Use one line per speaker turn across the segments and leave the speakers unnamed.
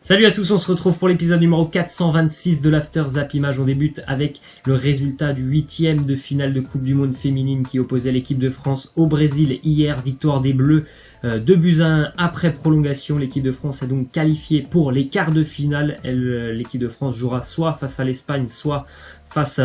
Salut à tous, on se retrouve pour l'épisode numéro 426 de l'After Zap Image. On débute avec le résultat du 8e de finale de Coupe du Monde féminine qui opposait l'équipe de France au Brésil hier. Victoire des Bleus 2-1 après prolongation. L'équipe de France est donc qualifiée pour les quarts de finale. L'équipe de France jouera soit face à l'Espagne, soit face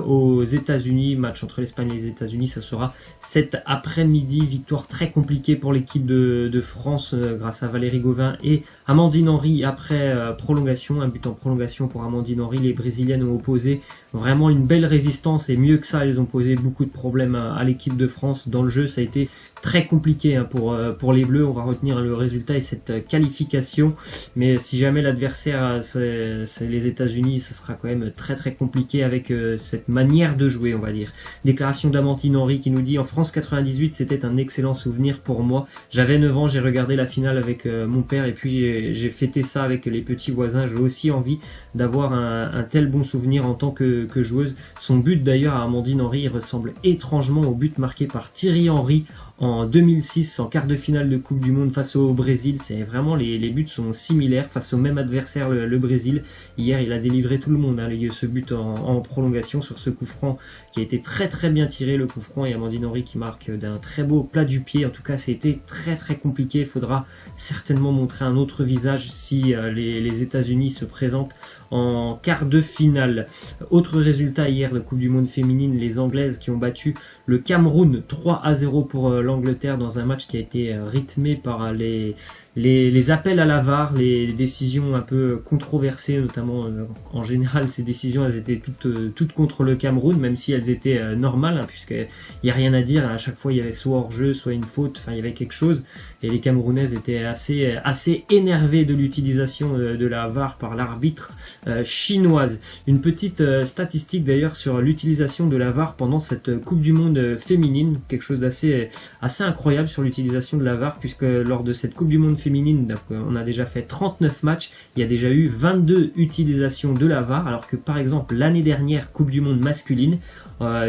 aux États-Unis. Match entre l'Espagne et les États-Unis, ça sera cet après-midi. Victoire très compliquée pour l'équipe de France grâce à Valérie Gauvin et Amandine Henry après prolongation. Un but en prolongation pour Amandine Henry. Les Brésiliennes ont opposé vraiment une belle résistance et mieux que ça, elles ont posé beaucoup de problèmes à l'équipe de France. Dans le jeu, ça a été très compliqué pour les Bleus. On va retenir le résultat et cette qualification. Mais si jamais l'adversaire c'est les États-Unis, ça sera quand même très très compliqué avec cette manière de jouer, on va dire. Déclaration d'Amandine Henry qui nous dit: en France 98, c'était un excellent souvenir pour moi. J'avais 9 ans, j'ai regardé la finale avec mon père et puis j'ai fêté ça avec les petits voisins. J'ai aussi envie d'avoir un tel bon souvenir en tant que joueuse. Son but d'ailleurs à Amandine Henry ressemble étrangement au but marqué par Thierry Henry en 2006 en quart de finale de Coupe du Monde face au Brésil. C'est vraiment les buts sont similaires face au même adversaire, le Brésil. Hier, il a délivré tout le monde, ce but en prolongation sur ce coup franc qui a été très très bien tiré, le coup franc, et Amandine Henry qui marque d'un très beau plat du pied. En tout cas, c'était très très compliqué. Il faudra certainement montrer un autre visage si les États-Unis se présentent en quart de finale. Autre résultat hier de Coupe du Monde féminine, les Anglaises qui ont battu le Cameroun 3-0 pour l'Angleterre dans un match qui a été rythmé par les appels à la VAR, les décisions un peu controversées, notamment en général ces décisions elles étaient toutes contre le Cameroun, même si elles étaient normales, puisqu'il n'y a rien à dire, à chaque fois il y avait soit hors-jeu, soit une faute, enfin il y avait quelque chose, et les Camerounaises étaient assez énervées de l'utilisation de la VAR par l'arbitre chinoise. Une petite statistique d'ailleurs sur l'utilisation de la VAR pendant cette Coupe du Monde féminine, quelque chose d'assez incroyable sur l'utilisation de la VAR, puisque lors de cette Coupe du Monde féminine, donc, on a déjà fait 39 matchs, il y a déjà eu 22 utilisations de la VAR, alors que par exemple l'année dernière, Coupe du Monde masculine,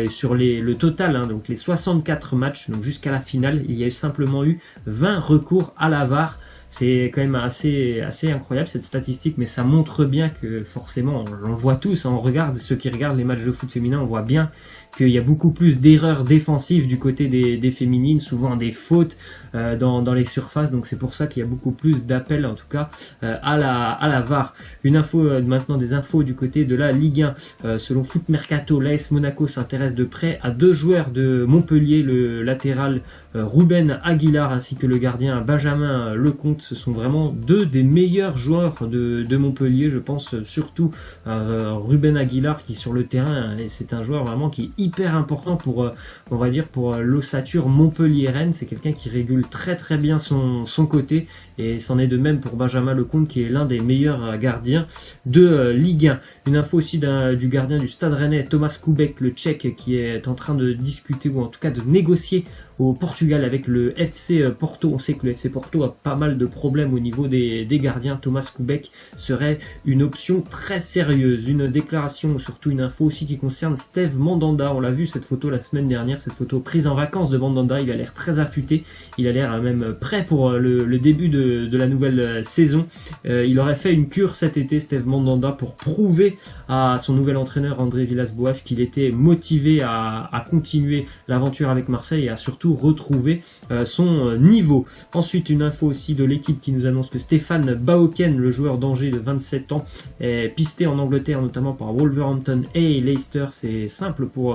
sur le total, donc les 64 matchs, donc jusqu'à la finale, il y a simplement eu 20 recours à la VAR. C'est quand même assez incroyable cette statistique, mais ça montre bien que forcément, on le voit tous, on regarde, ceux qui regardent les matchs de foot féminin, on voit bien qu'il y a beaucoup plus d'erreurs défensives du côté des féminines, souvent des fautes dans les surfaces, donc c'est pour ça qu'il y a beaucoup plus d'appels en tout cas à la VAR. Une info maintenant, des infos du côté de la Ligue 1. Selon Foot Mercato, l'AS Monaco s'intéresse de près à 2 joueurs de Montpellier, le latéral Ruben Aguilar ainsi que le gardien Benjamin Lecomte. Ce sont vraiment 2 des meilleurs joueurs de Montpellier, je pense surtout Ruben Aguilar qui sur le terrain, et c'est un joueur vraiment qui est hyper important pour on va dire pour l'ossature montpelliéraine. C'est quelqu'un qui régule très très bien son côté, et c'en est de même pour Benjamin Lecomte qui est l'un des meilleurs gardiens de Ligue 1. Une info aussi du gardien du Stade Rennais, Thomas Koubek, le Tchèque, qui est en train de discuter ou en tout cas de négocier au Portugal avec le FC Porto. On sait que le FC Porto a pas mal de problèmes au niveau des gardiens. Thomas Koubek serait une option très sérieuse. Une déclaration, surtout une info aussi qui concerne Steve Mandanda. On l'a vu cette photo la semaine dernière, cette photo prise en vacances de Mandanda. Il a l'air très affûté, il a l'air même prêt pour le début de la nouvelle saison. Il aurait fait une cure cet été, Steve Mandanda, pour prouver à son nouvel entraîneur André Villas-Boas qu'il était motivé à continuer l'aventure avec Marseille et à surtout retrouver son niveau. Ensuite, une info aussi de l'équipe qui nous annonce que Stéphane Baoken, le joueur d'Angers de 27 ans, est pisté en Angleterre notamment par Wolverhampton et Leicester. C'est simple pour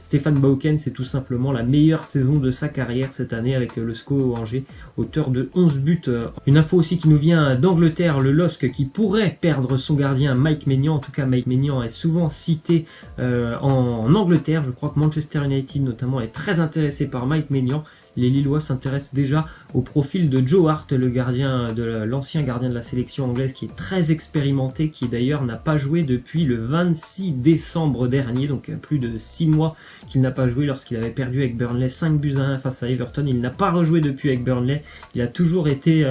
Stéphane Baoken, c'est tout simplement la meilleure saison de sa carrière cette année avec le SCO Angers, auteur de 11 buts. Une info aussi qui nous vient d'Angleterre, le LOSC qui pourrait perdre son gardien Mike Maignan. En tout cas, Mike Maignan est souvent cité en Angleterre. Je crois que Manchester United notamment est très intéressé par Mike Maignan. Les Lillois s'intéressent déjà au profil de Joe Hart, l'ancien gardien de la sélection anglaise qui est très expérimenté, qui d'ailleurs n'a pas joué depuis le 26 décembre dernier, donc plus de 6 mois qu'il n'a pas joué lorsqu'il avait perdu avec Burnley 5-1 face à Everton. Il n'a pas rejoué depuis avec Burnley, il a toujours été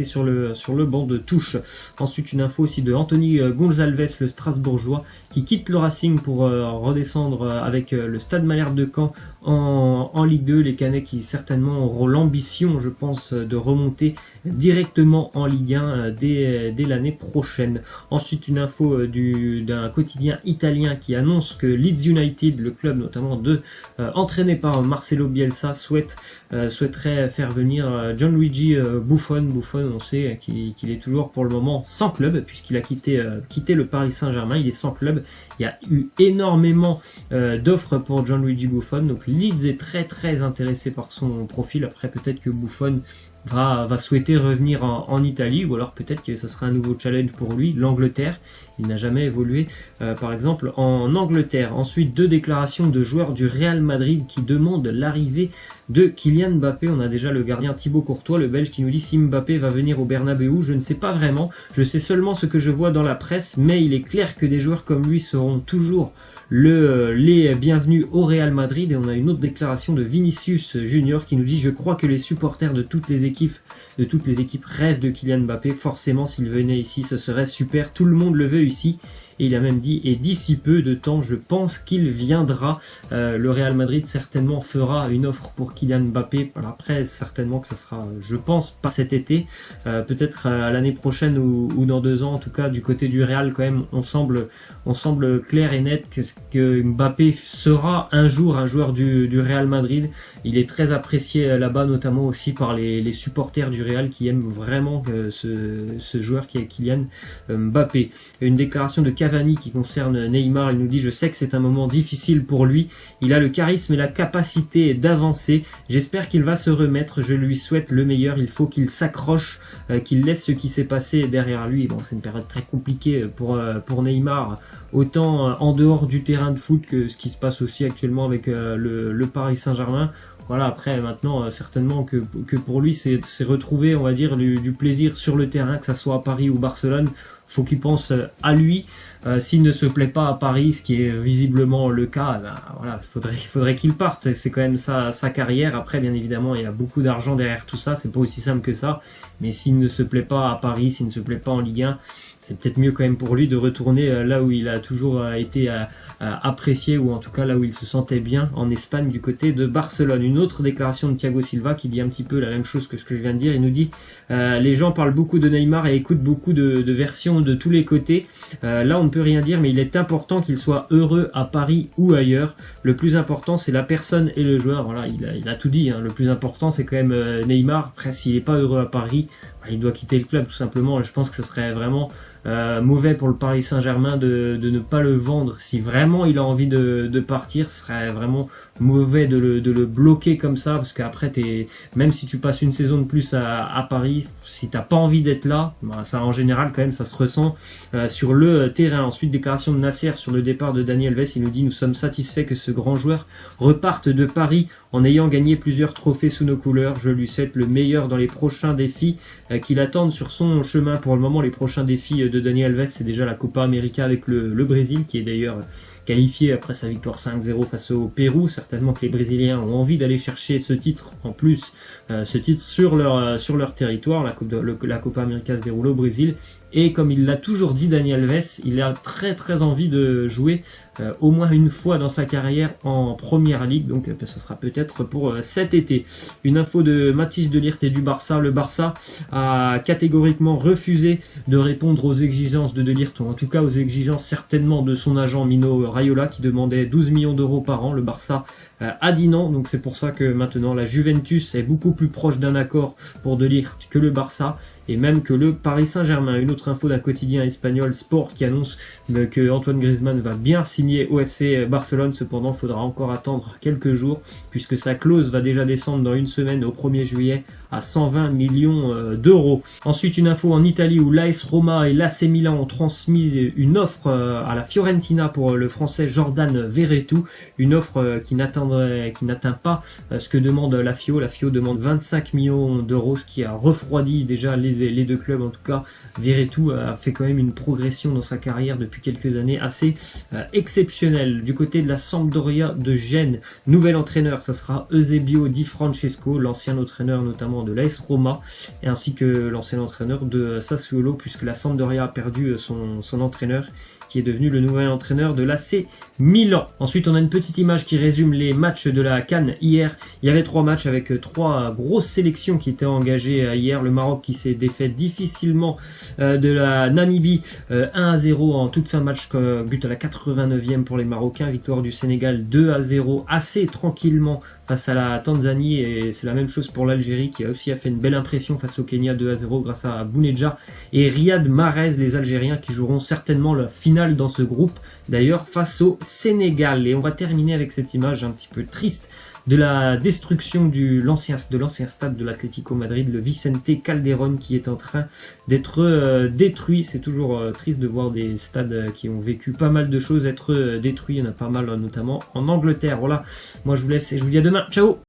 sur le banc de touche. Ensuite, une info aussi de Anthony Gonzalez, le Strasbourgeois, qui quitte le Racing pour redescendre avec le Stade Malherbe de Caen en Ligue 2. Les Canets Milanais qui certainement auront l'ambition, je pense, de remonter directement en Ligue 1 dès l'année prochaine. Ensuite, une info d'un quotidien italien qui annonce que Leeds United, le club notamment entraîné par Marcelo Bielsa, souhaiterait faire venir Gianluigi Buffon. Buffon, on sait qu'il est toujours pour le moment sans club, puisqu'il a quitté le Paris Saint-Germain, il est sans club. Il y a eu énormément d'offres pour Gianluigi Buffon, donc Leeds est très très intéressé par son profil. Après, peut-être que Buffon va souhaiter revenir en Italie, ou alors peut-être que ce sera un nouveau challenge pour lui, l'Angleterre. Il n'a jamais évolué, par exemple, en Angleterre. Ensuite, 2 déclarations de joueurs du Real Madrid qui demandent l'arrivée de Kylian Mbappé. On a déjà le gardien Thibaut Courtois, le Belge, qui nous dit si Mbappé va venir au Bernabeu. Je ne sais pas vraiment, je sais seulement ce que je vois dans la presse, mais il est clair que des joueurs comme lui seront toujours les bienvenus au Real Madrid. Et on a une autre déclaration de Vinicius Junior qui nous dit: je crois que les supporters de toutes les équipes rêvent de Kylian Mbappé. Forcément, s'il venait ici, ce serait super. Tout le monde le veut ici. Et il a même dit, et d'ici peu de temps, je pense qu'il viendra. Le Real Madrid certainement fera une offre pour Kylian Mbappé. Alors après, certainement que ça sera, je pense, pas cet été, peut-être l'année prochaine ou dans 2 ans. En tout cas, du côté du Real, quand même, on semble clair et net que Mbappé sera un jour un joueur du Real Madrid. Il est très apprécié là-bas, notamment aussi par les supporters du Real qui aiment vraiment ce joueur qui est Kylian Mbappé. Une déclaration de Cavani qui concerne Neymar, il nous dit: je sais que c'est un moment difficile pour lui, il a le charisme et la capacité d'avancer, j'espère qu'il va se remettre, je lui souhaite le meilleur, il faut qu'il s'accroche, qu'il laisse ce qui s'est passé derrière lui. Bon, c'est une période très compliquée pour Neymar, autant en dehors du terrain de foot que ce qui se passe aussi actuellement avec le Paris Saint-Germain. Voilà, après maintenant certainement que pour lui c'est retrouver, on va dire, du plaisir sur le terrain, que ça soit à Paris ou Barcelone. Faut qu'il pense à lui. S'il ne se plaît pas à Paris, ce qui est visiblement le cas, ben voilà, faudrait qu'il parte. C'est quand même sa carrière. Après, bien évidemment, il y a beaucoup d'argent derrière tout ça. C'est pas aussi simple que ça. Mais s'il ne se plaît pas à Paris, s'il ne se plaît pas en Ligue 1, c'est peut-être mieux quand même pour lui de retourner là où il a toujours été apprécié, ou en tout cas là où il se sentait bien, en Espagne, du côté de Barcelone. Une autre déclaration de Thiago Silva qui dit un petit peu la même chose que ce que je viens de dire. Il nous dit les gens parlent beaucoup de Neymar et écoutent beaucoup de versions de tous les côtés. Là on ne peut rien dire, mais il est important qu'il soit heureux à Paris ou ailleurs. Le plus important, c'est la personne et le joueur. Voilà, il a tout dit, hein. Le plus important, c'est quand même Neymar. Après, s'il n'est pas heureux à Paris, il doit quitter le club tout simplement. Je pense que ce serait vraiment mauvais pour le Paris Saint-Germain de ne pas le vendre. Si vraiment il a envie de partir, ce serait vraiment mauvais de le bloquer comme ça, parce qu'après même si tu passes une saison de plus à Paris, si t'as pas envie d'être là, bah, ça en général quand même ça se ressent sur le terrain. Ensuite, déclaration de Nasser sur le départ de Dani Alves. Il nous dit: nous sommes satisfaits que ce grand joueur reparte de Paris en ayant gagné plusieurs trophées sous nos couleurs. Je lui souhaite le meilleur dans les prochains défis qui l'attendent sur son chemin. Pour le moment, les prochains défis de Dani Alves, c'est déjà la Copa América avec le Brésil, qui est d'ailleurs qualifié après sa victoire 5-0 face au Pérou. Certainement que les Brésiliens ont envie d'aller chercher ce titre, en plus ce titre sur leur territoire. La Copa América se déroule au Brésil, et comme il l'a toujours dit, Dani Alves, il a très très envie de jouer au moins une fois dans sa carrière en Première Ligue, donc ça sera peut-être pour cet été. Une info de Mathis de Ligt et du Barça. Le Barça a catégoriquement refusé de répondre aux exigences de Ligt, ou en tout cas aux exigences certainement de son agent Mino Raiola, qui demandait 12 millions d'euros par an. Le Barça a dit non, donc c'est pour ça que maintenant la Juventus est beaucoup plus proche d'un accord pour De Ligt que le Barça, et même que le Paris Saint-Germain. Une autre info d'un quotidien espagnol, Sport, qui annonce que Antoine Griezmann va bien signer au FC Barcelone. Cependant, il faudra encore attendre quelques jours, puisque sa clause va déjà descendre dans une semaine, au 1er juillet, à 120 millions d'euros. Ensuite, une info en Italie, où l'AS Roma et l'AC Milan ont transmis une offre à la Fiorentina pour le français Jordan Verretou, une offre qui n'atteint pas ce que demande la FIO. La FIO demande 25 millions d'euros, ce qui a refroidi déjà les deux clubs. En tout cas, Verretou a fait quand même une progression dans sa carrière depuis quelques années assez exceptionnelle. Du côté de la Sampdoria de Gênes, nouvel entraîneur, ça sera Eusebio Di Francesco, l'ancien entraîneur notamment de l'AS Roma, et ainsi que l'ancien entraîneur de Sassuolo, puisque la Sampdoria a perdu son entraîneur, qui est devenu le nouvel entraîneur de l'AC Milan. Ensuite, on a une petite image qui résume les les matchs de la CAN hier. Il y avait 3 matchs avec 3 grosses sélections qui étaient engagées hier. Le Maroc qui s'est défait difficilement de la Namibie 1-0 en toute fin de match, but à la 89e pour les Marocains. Victoire du Sénégal 2-0 assez tranquillement face à la Tanzanie, et c'est la même chose pour l'Algérie qui a aussi fait une belle impression face au Kenya 2-0 grâce à Bounedjah et Riyad Mahrez, les Algériens qui joueront certainement la finale dans ce groupe d'ailleurs face au Sénégal. Et on va terminer avec cette image un petit peu triste de la destruction de l'ancien stade de l'Atlético Madrid, le Vicente Calderón, qui est en train d'être détruit. C'est toujours triste de voir des stades qui ont vécu pas mal de choses être détruits. Il y en a pas mal, notamment en Angleterre. Voilà, moi je vous laisse et je vous dis à demain. Ciao!